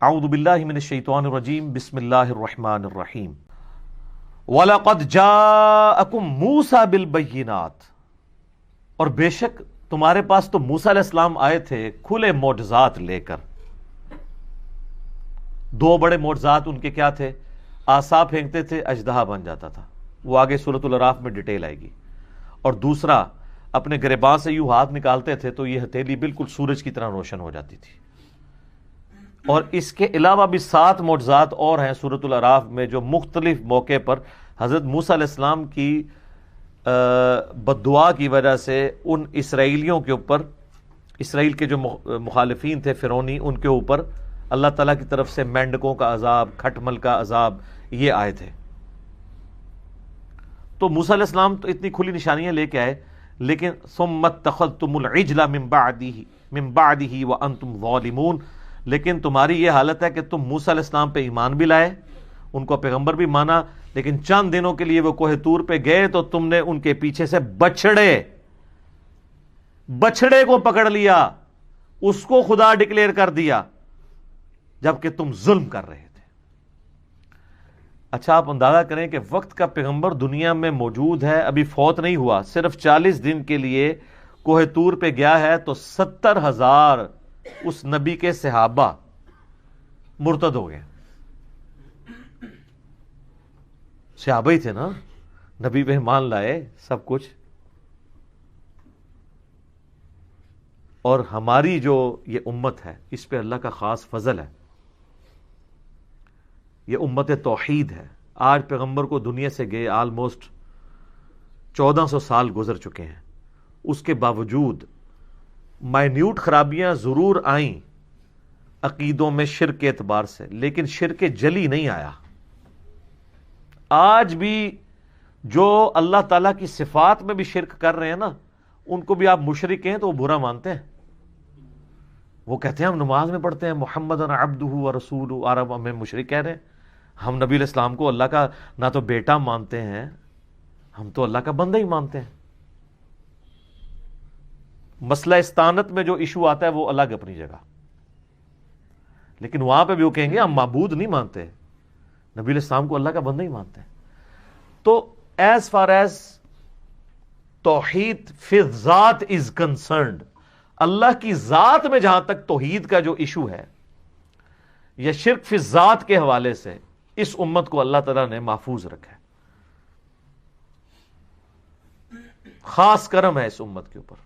اعوذ باللہ من الشیطان الرجیم بسم اللہ الرحمن الرحیم وَلَقَدْ جَاءَكُمْ مُوسَى بِالْبَيِّنَاتِ، اور بے شک تمہارے پاس تو موسیٰ علیہ السلام آئے تھے کھلے معجزات لے کر۔ دو بڑے معجزات ان کے کیا تھے؟ عصا پھینکتے تھے، اژدہا بن جاتا تھا، وہ آگے سورۃ الاعراف میں ڈیٹیل آئے گی۔ اور دوسرا، اپنے گریباں سے یوں ہاتھ نکالتے تھے تو یہ ہتھیلی بالکل سورج کی طرح روشن ہو جاتی تھی۔ اور اس کے علاوہ بھی 7 معجزات اور ہیں سورۃ الاعراف میں، جو مختلف موقع پر حضرت موسیٰ علیہ السلام کی بد دعا کی وجہ سے ان اسرائیلیوں کے اوپر، اسرائیل کے جو مخالفین تھے فرعونی، ان کے اوپر اللہ تعالیٰ کی طرف سے مینڈکوں کا عذاب، کھٹمل کا عذاب یہ آئے تھے۔ تو موسیٰ علیہ السلام تو اتنی کھلی نشانیاں لے کے آئے، لیکن ثم اتخذتم العجل من بعدہ وانتم ظالمون، لیکن تمہاری یہ حالت ہے کہ تم موسیٰ علیہ السلام پہ ایمان بھی لائے، ان کو پیغمبر بھی مانا، لیکن چند دنوں کے لیے وہ کوہ طور پہ گئے تو تم نے ان کے پیچھے سے بچڑے کو پکڑ لیا، اس کو خدا ڈکلیئر کر دیا، جبکہ تم ظلم کر رہے تھے۔ اچھا، آپ اندازہ کریں کہ وقت کا پیغمبر دنیا میں موجود ہے، ابھی فوت نہیں ہوا، صرف 40 دن کے لیے کوہ طور پہ گیا ہے، تو 70,000 اس نبی کے صحابہ مرتد ہو گئے۔ صحابہ ہی تھے نا، نبی پہ ایمان لائے، سب کچھ۔ اور ہماری جو یہ امت ہے، اس پہ اللہ کا خاص فضل ہے، یہ امت توحید ہے۔ آج پیغمبر کو دنیا سے گئے آلموسٹ 1400 سال گزر چکے ہیں، اس کے باوجود مائنیوٹ خرابیاں ضرور آئیں عقیدوں میں شرک کے اعتبار سے، لیکن شرک جلی نہیں آیا۔ آج بھی جو اللہ تعالیٰ کی صفات میں بھی شرک کر رہے ہیں نا، ان کو بھی آپ مشرک ہیں تو وہ برا مانتے ہیں۔ وہ کہتے ہیں ہم نماز میں پڑھتے ہیں محمد عبدہ ورسولہ، اور اب ہمیں مشرک کہہ رہے ہیں۔ ہم نبی علیہ السلام کو اللہ کا نہ تو بیٹا مانتے ہیں، ہم تو اللہ کا بندہ ہی مانتے ہیں۔ مسئلہ استانت میں جو ایشو آتا ہے وہ الگ اپنی جگہ، لیکن وہاں پہ بھی وہ کہیں گے ہم معبود نہیں مانتے، نبی علیہ السلام کو اللہ کا بندہ ہی مانتے ہیں۔ تو ایز فار ایز توحید فی ذات از کنسرنڈ، اللہ کی ذات میں جہاں تک توحید کا جو ایشو ہے یا شرک فی ذات کے حوالے سے، اس امت کو اللہ تعالیٰ نے محفوظ رکھا ہے۔ خاص کرم ہے اس امت کے اوپر،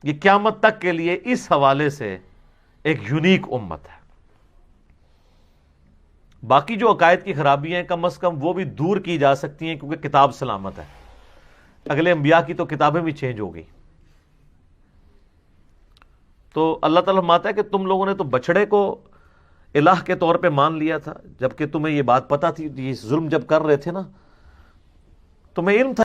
یہ قیامت تک کے لیے اس حوالے سے ایک یونیک امت ہے۔ باقی جو عقائد کی خرابیاں ہیں کم از کم وہ بھی دور کی جا سکتی ہیں، کیونکہ کتاب سلامت ہے۔ اگلے انبیاء کی تو کتابیں بھی چینج ہو گئی۔ تو اللہ تعالیٰ فرماتا ہے کہ تم لوگوں نے تو بچڑے کو الہ کے طور پہ مان لیا تھا، جبکہ تمہیں یہ بات پتہ تھی، یہ ظلم جب کر رہے تھے نا، تمہیں علم تھا